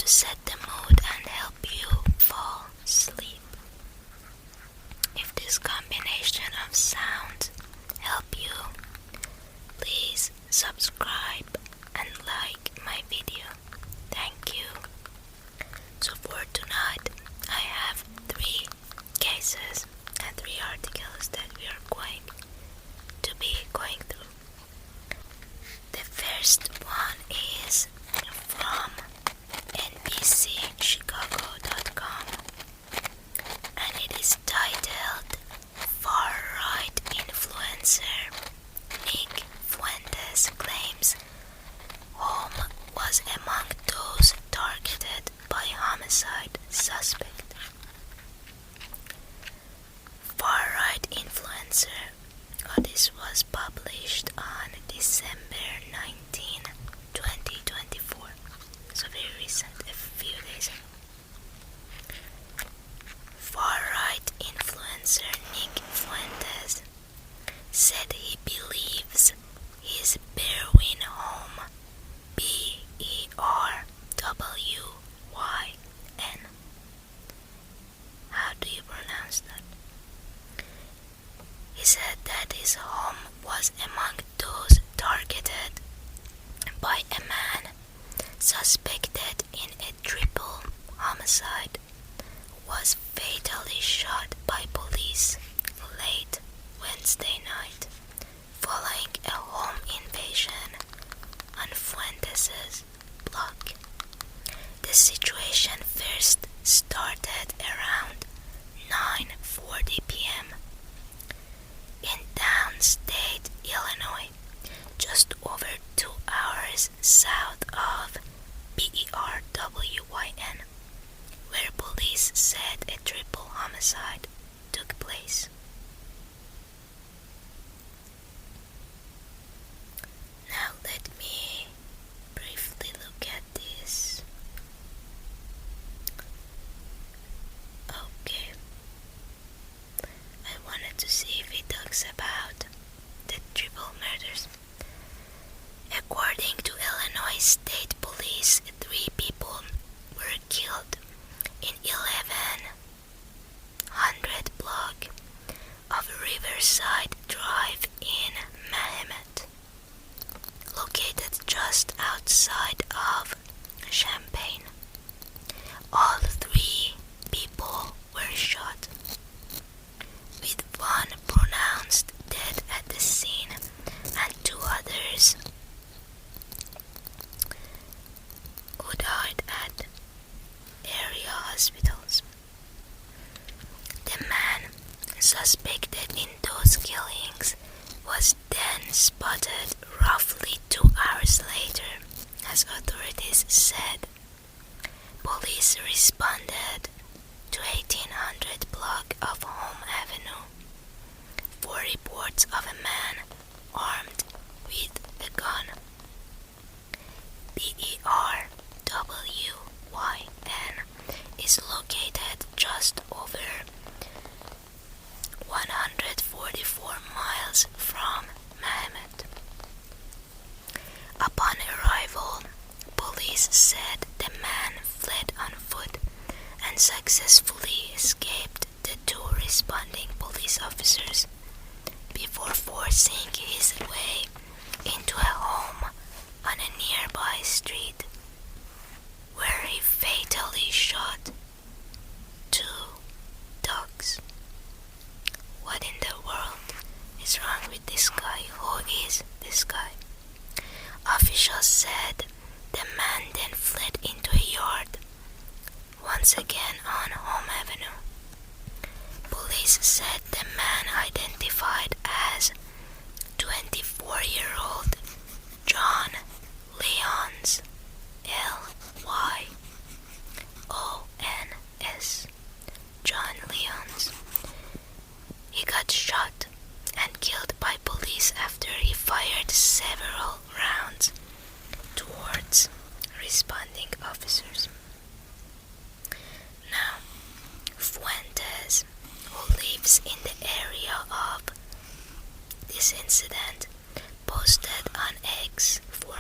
to set the mood and help you fall asleep. If this combination of sounds help you, please subscribe and like my video. Thank you. So for tonight, I have 3 cases and 3 articles that we are going to be going through. The first one is from NBCChicago.com, and it is titled "Far-Right Influencer Nick Fuentes Claims Home Was Among Those Targeted by Homicide Suspect." Far-Right influencer. This was published on December 19, 2024. So very recent, a few days ago. Far-right influencer Nick Fuentes said he believes his Berwyn home, Berwyn. How do you pronounce that? He said that his home was among those targeted by a man suspected in a triple homicide who was fatally shot by police late Wednesday night following a home invasion on Fuentes' block. The situation first started around 9:40 p.m. in downstate Illinois, just over 2 hours south of Berwyn, where police said a triple homicide took place. Now let me briefly look at this. Okay. I wanted to see if it talks about the triple murders. According to Illinois State Police, 3 people were killed in 1100 block of Riverside Drive in Mahomet, located just outside of Champaign. All 3 people were shot, with 1 pronounced dead at the scene and 2 others who died at area hospitals. The man suspected in those killings was then spotted roughly 2 hours later, as authorities said. Police responded to 1800 block of Home Avenue for reports of a man armed with a gun. Berwyn is located just over 144 miles from Mahomet. Upon arrival, police said the man fled on foot and successfully escaped the 2 responding police officers before forcing his way into a home on a nearby street, where he fatally shot 2 dogs. What in the world is wrong with this guy? Who is this guy? Officials said the man then fled into a yard, once again on Home Avenue. Police said the man, identified as 24-year-old John Lyons, Lyons, John Lyons. He got shot and killed by police after he fired several rounds towards responding officers. Now, Fuentes, who lives in the area of this incident, posted on X for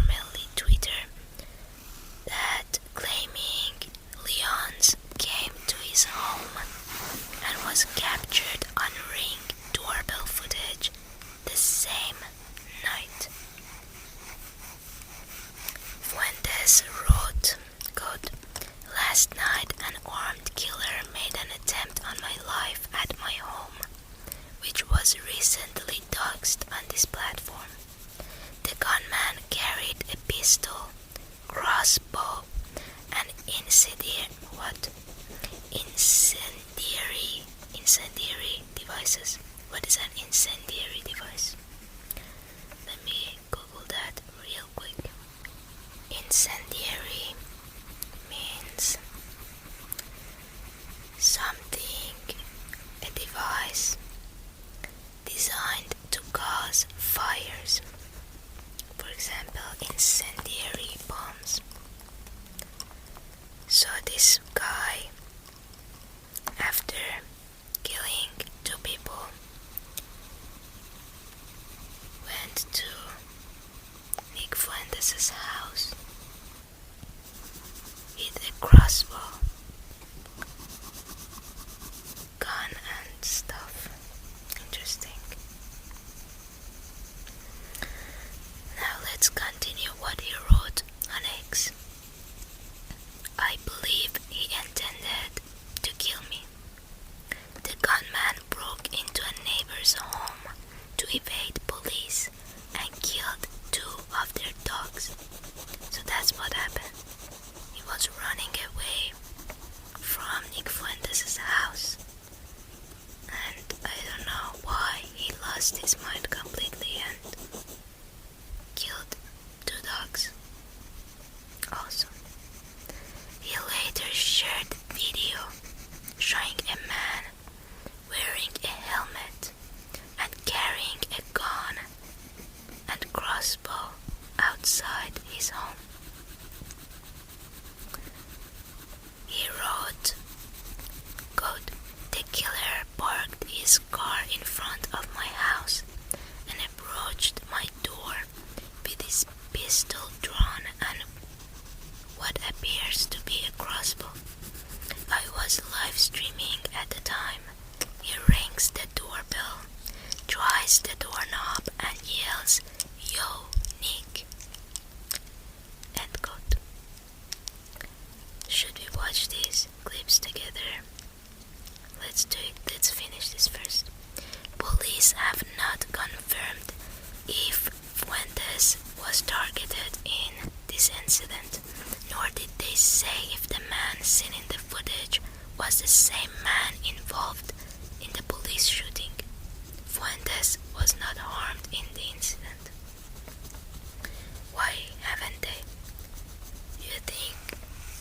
was recently doxed on this platform. The gunman carried a pistol, crossbow, and incendiary devices. What is an incendiary device? Let me Google that real quick. Incendiary means something, a device designed to cause fires. For example, incendiary bombs. So this guy, after killing 2 people, went to Nick Fuentes' house with a crossbow, gun and stuff. Interesting. Now let's continue what he wrote on X. I believe he intended to kill me. The gunman broke into a neighbor's home to evade police and killed 2 of their dogs. So that's what happened. He was running away from Nick Fuentes' house. And I don't know why he lost his mind completely and killed 2 dogs. Also, he later shared video showing a man wearing a helmet and carrying a gun and crossbow outside his home. He wrote, quote, "The killer parked his car in front of my house and approached my door with his pistol drawn and what appears to be a crossbow. I was live streaming at the time. He rings the doorbell, tries the doorknob and yells, 'Yo, Nick.'" End quote. Should we watch these clips together? Let's do it. Let's finish this first. Police have not confirmed if Fuentes was targeted in this incident, nor did they say if the man seen in the footage was the same man involved in the police shooting. Fuentes was not harmed in the incident. Why haven't they? Do you think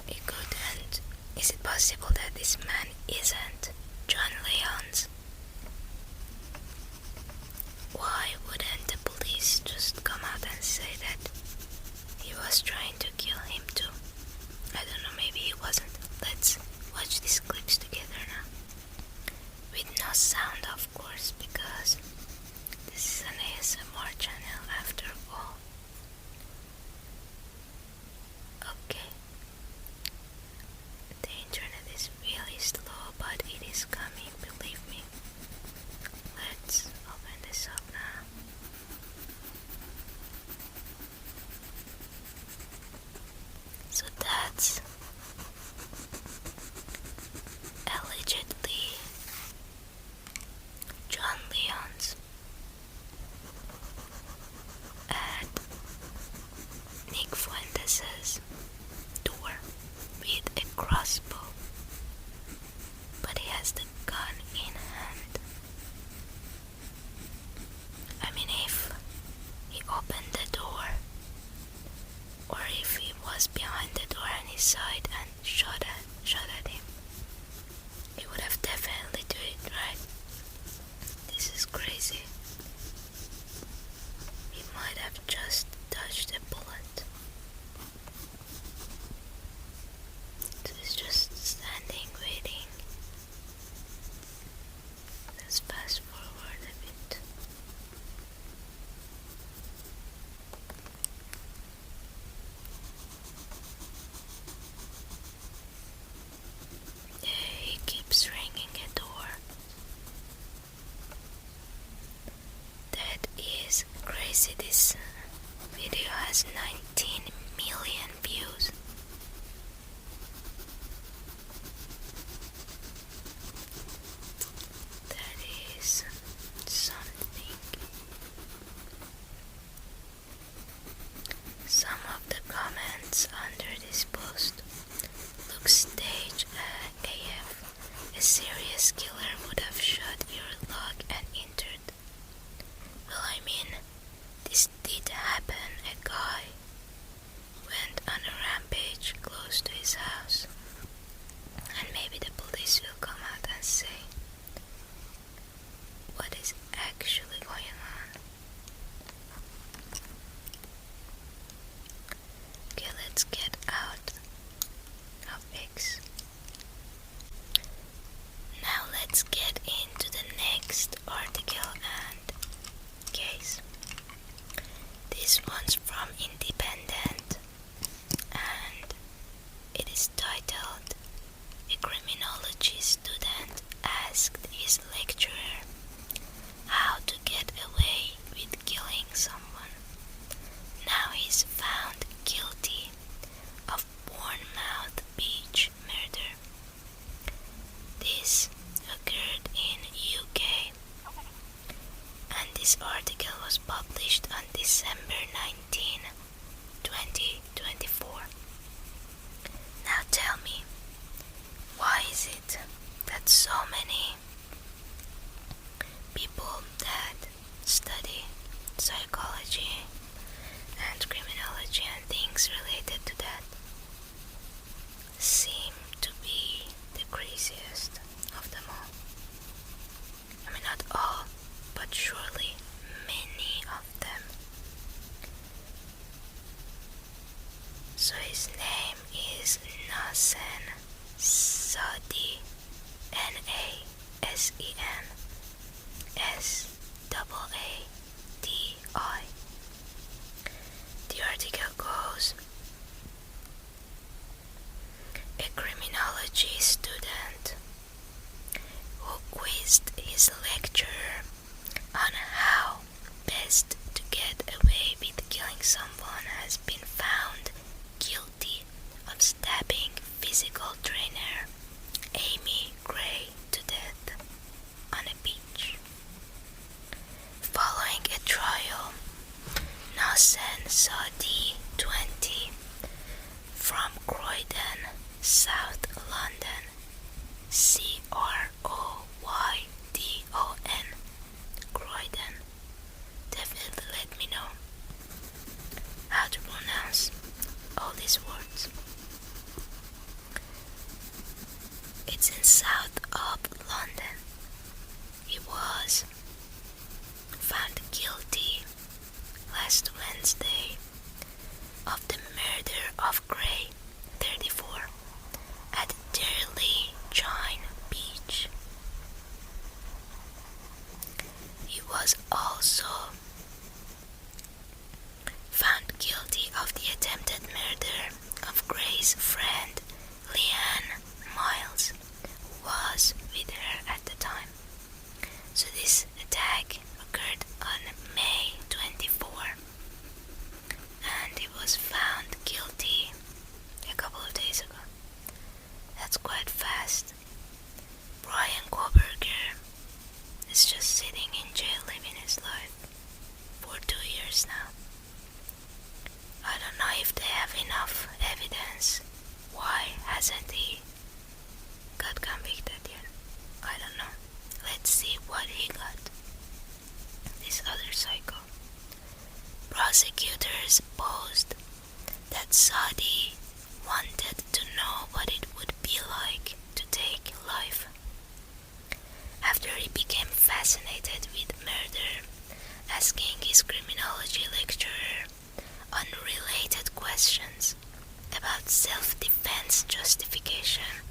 it could, and is it possible that this man isn't John Leon's? Why wouldn't the police just come out and say that he was trying to kill him too? I don't know, maybe he wasn't. Let's watch these clips together now. With no sound, of course, because this is an ASMR channel after all. Okay. The internet is really slow, but it is coming, believe me. Let's open this up now. So that's allegedly John Leon's at Nick Fuentes' door with a crossbow. So his name is Nasen Sadi, Nasen Saadi. The article goes, a criminology student who quizzed his lecturer on how best to get away with killing someone has been found guilty of stabbing physical trainer Amy Gray to death on a beach. Following a trial, Nasen Saadi, 20, from Croydon, South London, Croydon, Croydon. Definitely let me know how to pronounce all these words. It's in south of London. He was found guilty last Wednesday of the murder of Gray, 34, at Dearly Chine Beach. He was also found guilty of the attempted murder of Gray's friend Leanne Miles, who was with her at the time. So this attack occurred on May 24, and he was found guilty a couple of days ago. That's quite fast. Bryan Kohberger is just sitting in jail living his life for 2 years now. I don't know if they have enough evidence. Why hasn't he got convicted yet? I don't know. Let's see what he got. This other psycho. Prosecutors posed that Saadi wanted to know what it would be like to take life. After he became fascinated with murder, asking his criminology lecturer unrelated questions about self-defense justification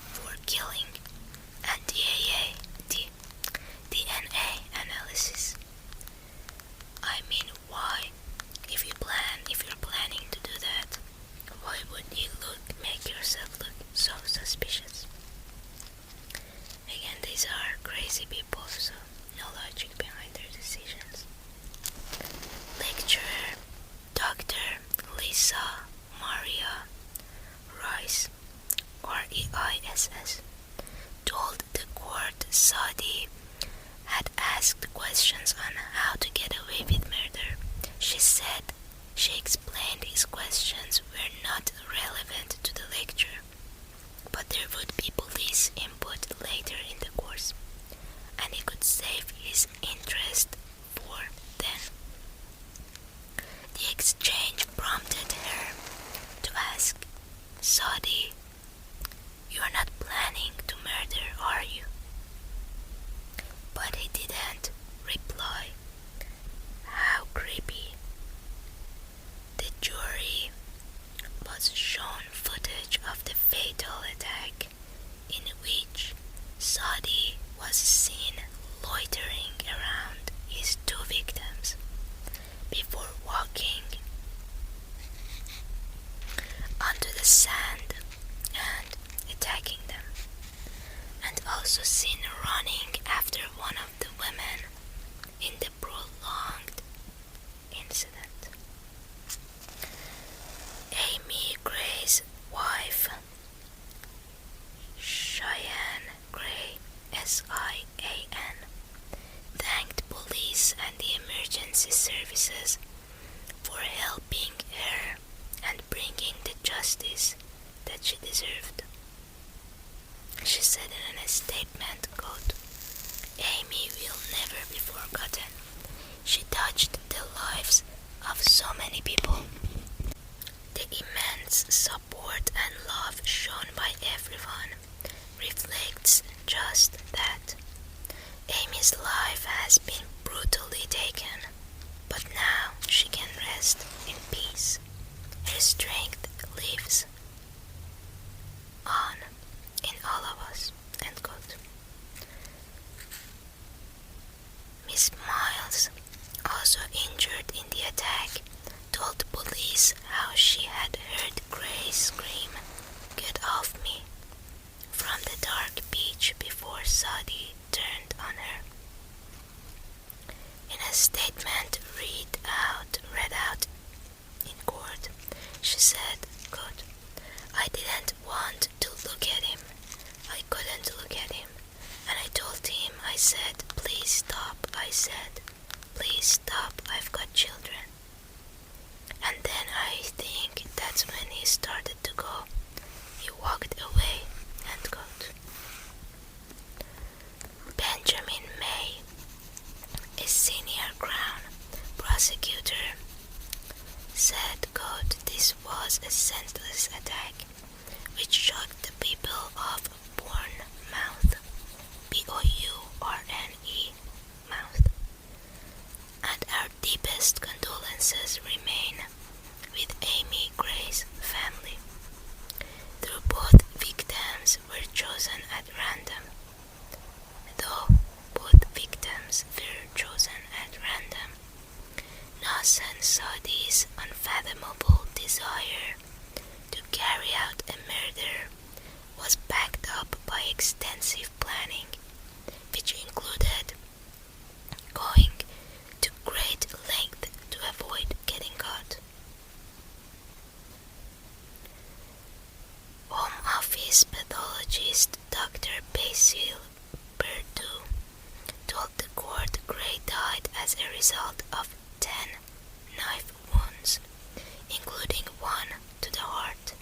for killing and DNA analysis. I mean, why? If you're planning to do that, why would you make yourself look so suspicious? Again, these are crazy people, so no logic behind their decisions. Lecturer Dr. Lisa Maria Rice, R-E-I-S-S, told the court Saadi had asked questions on how to get away with murder. She said she explained his questions were not relevant to the lecture, but there would be police input later in the course, and he could save his interest for then. The exchange prompted her to ask, Saadi, you are not planning to murder, are you? But he didn't reply. How creepy. The jury was shown footage of the fatal attack in which Saadi was seen loitering around his 2 victims before walking onto the sand and attacking them, and also seen running after one of the women in the prolonged incident. Amy Gray's wife, Cheyenne Gray, S-I-A-N, thanked police and the emergency services for helping her and bringing the justice that she deserved. She said in a statement, quote, Amy will never be forgotten. She touched the lives of so many people. The immense support and love shown by everyone reflects just that. Amy's life has been brutally taken, but now she can rest in peace. Her strength She said, quote, I didn't want to look at him. I couldn't look at him. And I told him, I said, please stop. I said, please stop. I've got children. And then I think that's when he started to go. He walked away, end quote. Benjamin May, a senior Crown prosecutor, said, quote, this was a senseless attack which shocked the people of Bournemouth, Bourne, mouth, and our deepest condolences remain with Amy Gray's family. Though both victims were chosen at random, Nassan Saadi's unfathomable desire to carry out a murder was backed up by extensive planning, which included going to great length to avoid getting caught. Home Office pathologist Dr. Basil Perdue told the court Gray died as a result of 10 knife wounds, including one to the heart,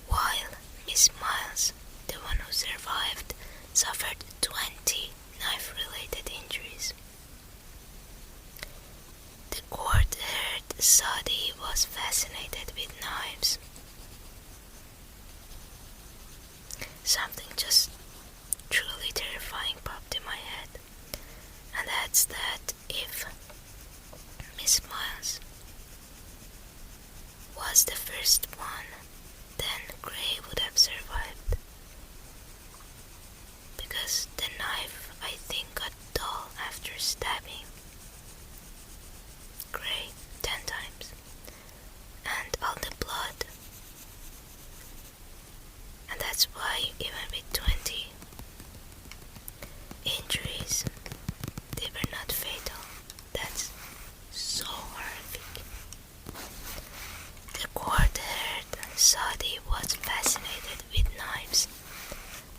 while Miss Miles, the one who survived, suffered 20 knife-related injuries. The court heard Saadi was fascinated with knives. Something just truly terrifying popped in my head, and that's that if Miss Miles was the first one, then Gray would have survived, because the knife, I think, got dull after stabbing Gray 10 times, and all the blood, and that's why even with 20 injuries, they were not fatal. That's so horrific. The court heard Saadi was fascinated with knives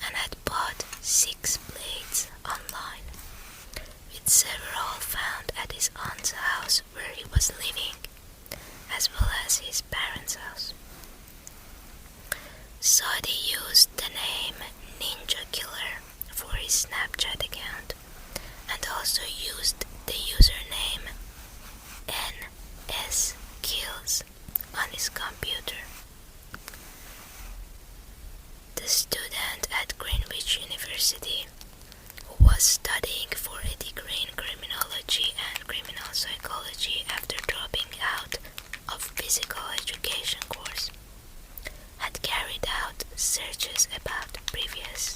and had bought 6 blades online, with several found at his aunt's house where he was living, as well as his parents' house. Saadi used the name Ninja Killer for his Snapchat account and also used the username NSKills on his computer. The student at Greenwich University, who was studying for a degree in criminology and criminal psychology after dropping out of physical education course, had carried out searches about previous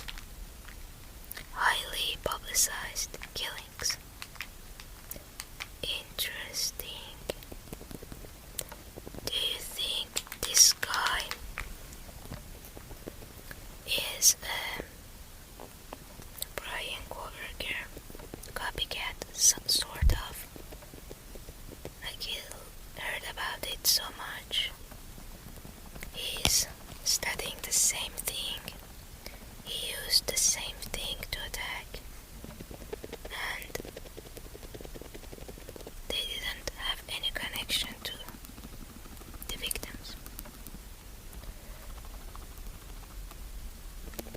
highly publicized killings. Interesting. Do you think this guy is Bryan Kohberger copycat, sort of? Like, he heard about it so much. He's studying the same thing. He used the same thing to attack, and they didn't have any connection to the victims.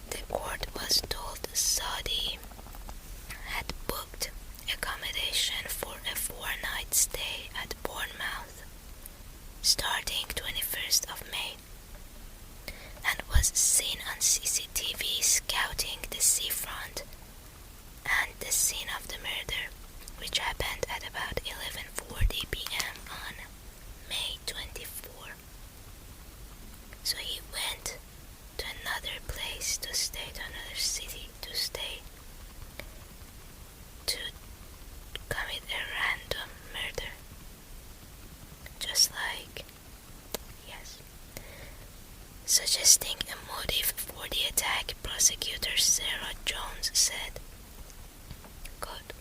The court was told Saadi had booked accommodation for a 4-night stay at Bournemouth starting 21st of May, and was seen on CCTV scouting the seafront and the scene of the murder, which happened at about 11:40 p.m. on May 24. So he went to another place to stay, to another city to stay, to commit a random murder. Just like, yes. Suggesting a motive for the attack, prosecutor Sarah Jones said, quote,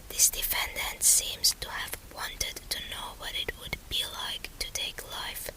this defendant seems to have wanted to know what it would be like to take life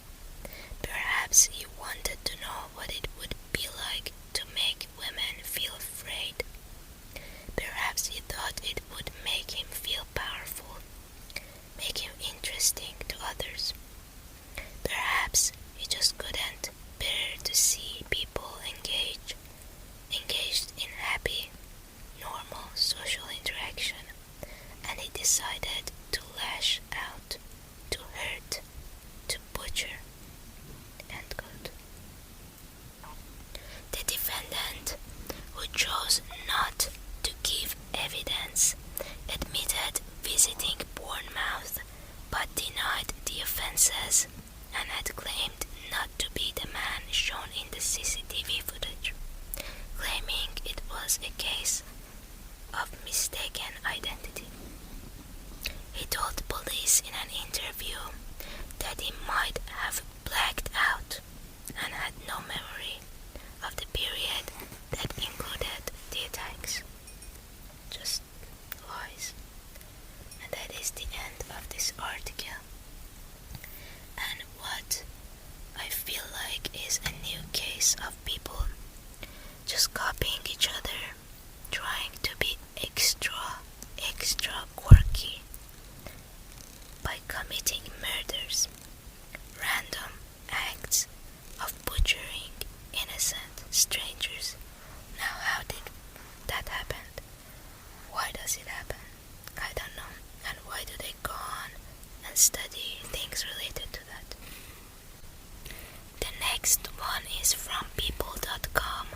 is from people.com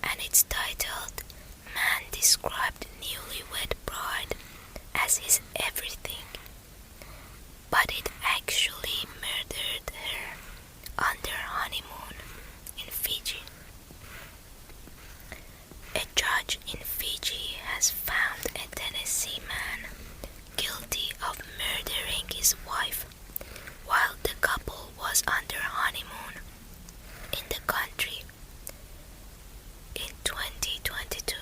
and it's titled "Man Described Newlywed Bride as His Everything, but it actually murdered her on their honeymoon in Fiji." A judge in Fiji has found a Tennessee man guilty of murdering his wife while the couple was on their honeymoon in the country in 2022.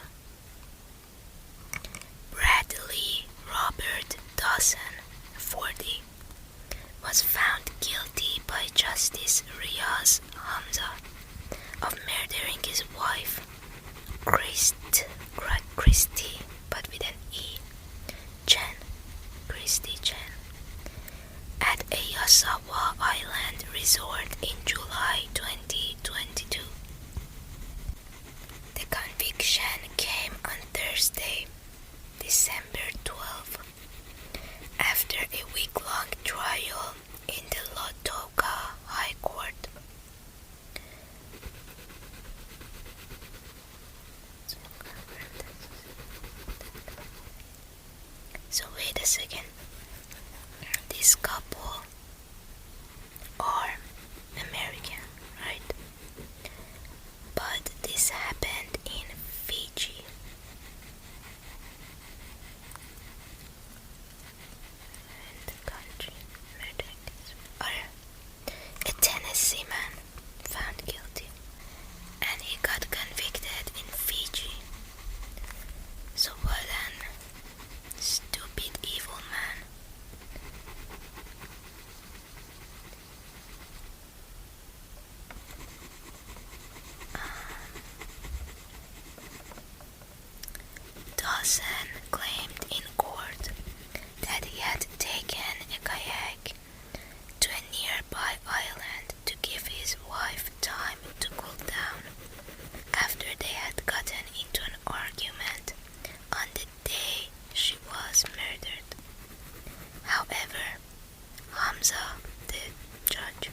Bradley Robert Dawson, 40, was found guilty by Justice Riaz Hamza of murdering his wife, Christy, but with an E, Christy Chen, at a Yasawa Island resort in July 2022. The conviction came on Thursday, December 12, after a week-long trial in the Lautoka High Court. So wait a second. This couple are American, right? But this happened in Fiji. And the country a Tennessee man found guilty, and he got convicted in Fiji. So what an stupid, evil man. Dawson claimed in court that he had taken a kayak to a nearby island to give his wife time to cool down after they had gotten into an argument on the day she was murdered. However, Hamza, the judge,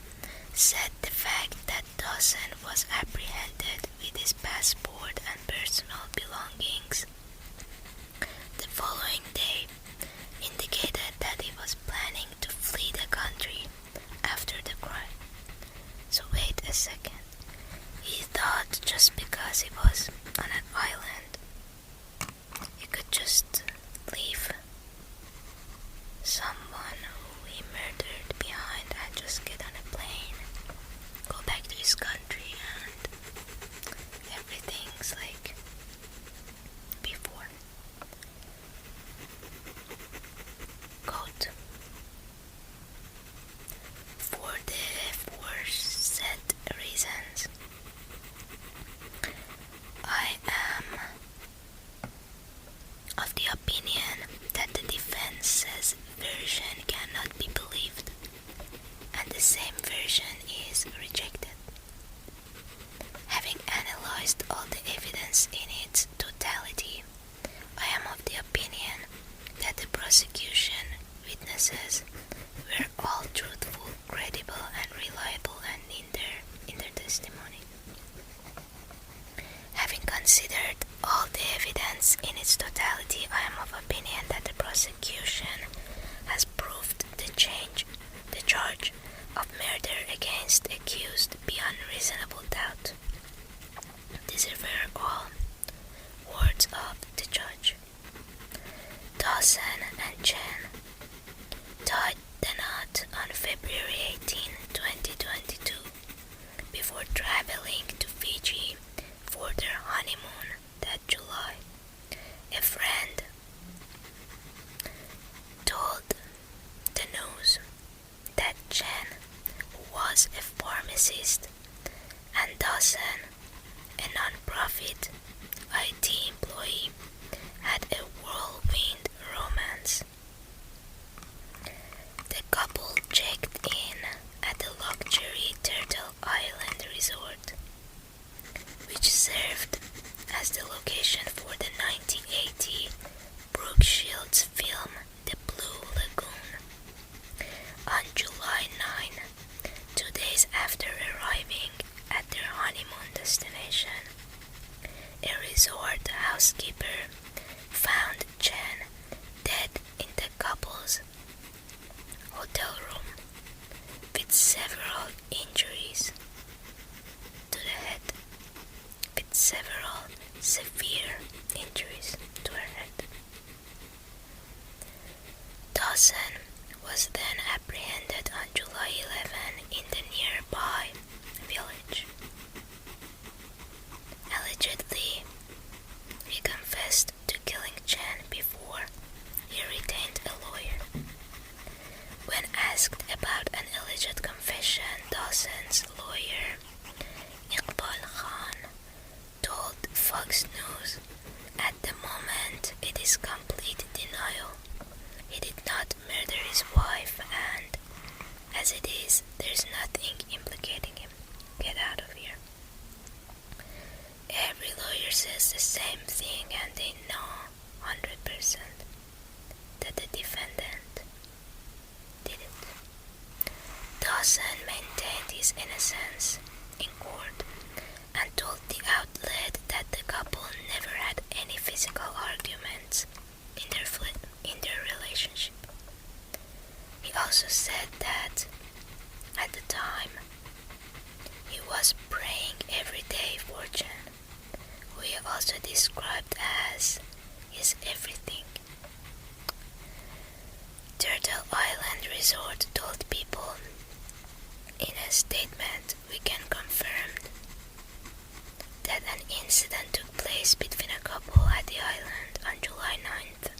said the fact that Dawson was apprehended with his passport and personal belongings the following day indicated that he was planning to flee the country after the crime. So wait a second. He thought just because he was on an island, he could just leave someone who he murdered behind and just get on a plane, go back to his country, and everything's like before. Quote, "For the aforesaid reasons, I am of the opinion that the defense's version cannot be believed, and the same version is rejected. Having analyzed all the evidence in its totality, I am of the opinion that the prosecution witnesses were all truthful, credible, and reliable and in their testimony. Having considered all the evidence in its totality, I am of opinion that the prosecution has proved the charge of murder against accused beyond reasonable doubt." These were all words of the judge. Dawson and Chen tied the knot on February 18, 2022, before traveling to Fiji for their honeymoon that July. A friend told the news that Chen, who was a pharmacist, and Dawson, a non-profit IT employee, had a whirlwind romance. The couple checked in at the luxury Turtle Island resort, which served as the location for the 1980 Brooke Shields film The Blue Lagoon. On July 9, 2 days after arriving at their housekeeper found Chen dead in the couple's hotel room with several injuries to the head, with several severe injuries to her head. Dawson was then apprehended on July 11 in the nearby village. Allegedly, he confessed to killing Chen before he retained a lawyer. When asked about an alleged confession, Dawson's lawyer, Iqbal Khan, told Fox News, "At the moment, it is complete denial. He did not murder his wife, and as it is, there's nothing implicating him. Get out of here." Every lawyer says the same thing, and they know 100% that the defendant did it. Dawson maintained his innocence in court and told the outlet that the couple never had any physical arguments in their relationship. He also said that at the time he was praying every day for Chen, who he also described as his everything. Turtle Island Resort told People in a statement, "We can confirm that an incident took place between a couple at the island on July 9th,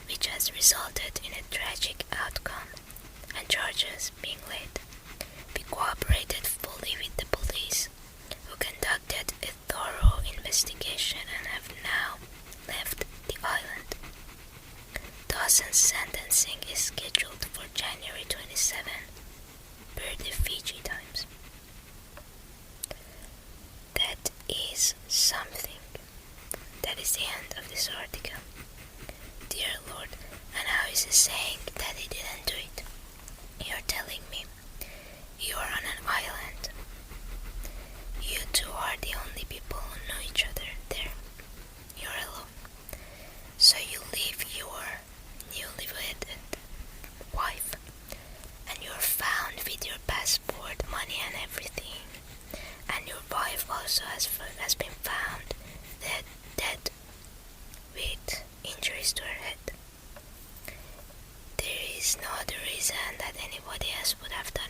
which has resulted in a tragic outcome and charges being laid. We cooperated fully with the police, who conducted a thorough investigation and have now left the island." Dawson's sentencing is scheduled for January 27 per the Fiji Times. That is something. That is the end of this article. Dear Lord, and how is he saying that he didn't do it? You're telling me you are on an island. You two are the only people who know each other there. You're alone. So you leave your newlywed wife, and you're found with your passport, money and everything. And your wife also has been found dead with injuries to her head. There is no other reason that anybody else would have done